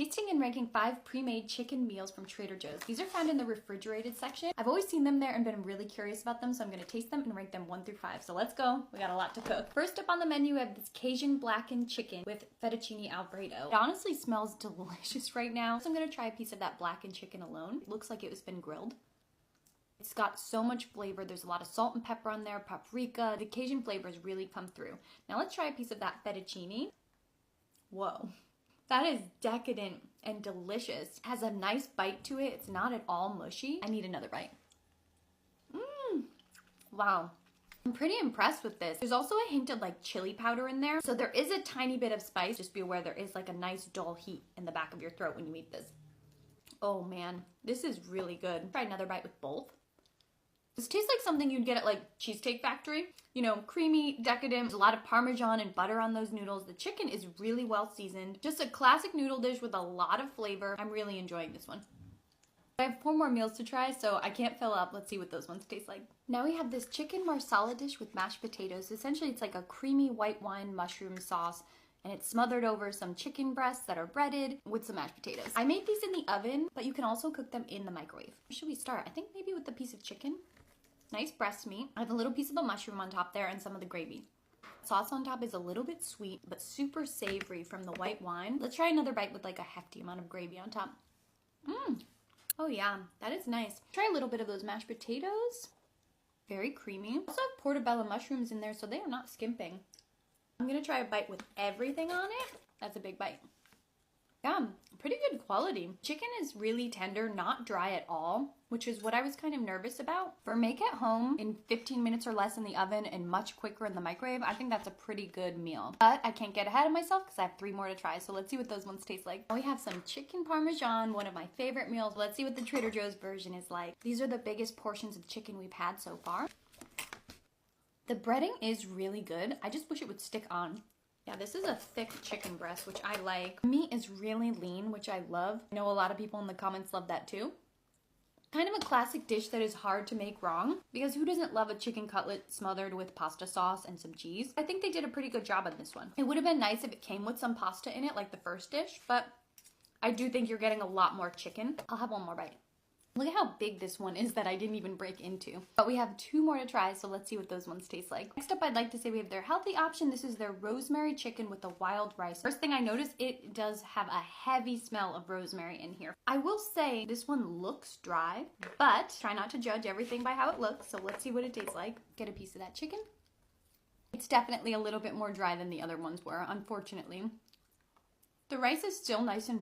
Tasting and ranking 5 pre-made chicken meals from Trader Joe's. These are found in the refrigerated section. I've always seen them there and been really curious about them, so I'm going to taste them and rank them 1 through 5. So let's go. We got a lot to cook. First up on the menu, we have this Cajun blackened chicken with fettuccine alfredo. It honestly smells delicious right now, so I'm going to try a piece of that blackened chicken alone. It looks like it was been grilled. It's got so much flavor. There's a lot of salt and pepper on there, paprika. The Cajun flavors really come through. Now let's try a piece of that fettuccine. Whoa. That is decadent and delicious. It has a nice bite to it. It's not at all mushy. I need another bite. Wow. I'm pretty impressed with this. There's also a hint of like chili powder in there. So there is a tiny bit of spice. Just be aware there is like a nice dull heat in the back of your throat when you eat this. Oh man, this is really good. Try another bite with both. This tastes like something you'd get at like Cheesecake Factory. You know, creamy, decadent, there's a lot of Parmesan and butter on those noodles. The chicken is really well seasoned. Just a classic noodle dish with a lot of flavor. I'm really enjoying this one. I have 4 more meals to try, so I can't fill up. Let's see what those ones taste like. Now we have this chicken marsala dish with mashed potatoes. Essentially, it's like a creamy white wine mushroom sauce, and it's smothered over some chicken breasts that are breaded with some mashed potatoes. I made these in the oven, but you can also cook them in the microwave. Where should we start? I think maybe with the piece of chicken. Nice breast meat. I have a little piece of the mushroom on top there and some of the gravy. Sauce on top is a little bit sweet, but super savory from the white wine. Let's try another bite with like a hefty amount of gravy on top. Oh yeah, that is nice. Try a little bit of those mashed potatoes. Very creamy. Also have portobello mushrooms in there, so they are not skimping. I'm gonna try a bite with everything on it. That's a big bite. Yeah, pretty good quality. Chicken is really tender, not dry at all, which is what I was kind of nervous about. For make at home in 15 minutes or less in the oven and much quicker in the microwave, I think that's a pretty good meal. But I can't get ahead of myself because I have 3 more to try, so let's see what those ones taste like. We have some chicken parmesan, one of my favorite meals. Let's see what the Trader Joe's version is like. These are the biggest portions of chicken we've had so far. The breading is really good. I just wish it would stick on. Yeah, this is a thick chicken breast, which I like. Meat is really lean, which I love. I know a lot of people in the comments love that too. Kind of a classic dish that is hard to make wrong, because who doesn't love a chicken cutlet smothered with pasta sauce and some cheese? I think they did a pretty good job on this one. It would have been nice if it came with some pasta in it like the first dish, but I do think you're getting a lot more chicken. I'll have one more bite. Look at how big this one is that I didn't even break into. But we have 2 more to try, so let's see what those ones taste like. Next up, I'd like to say we have their healthy option. This is their rosemary chicken with the wild rice. First thing I noticed, it does have a heavy smell of rosemary in here. I will say this one looks dry, but try not to judge everything by how it looks, so let's see what it tastes like. Get a piece of that chicken. It's definitely a little bit more dry than the other ones were, unfortunately. The rice is still nice and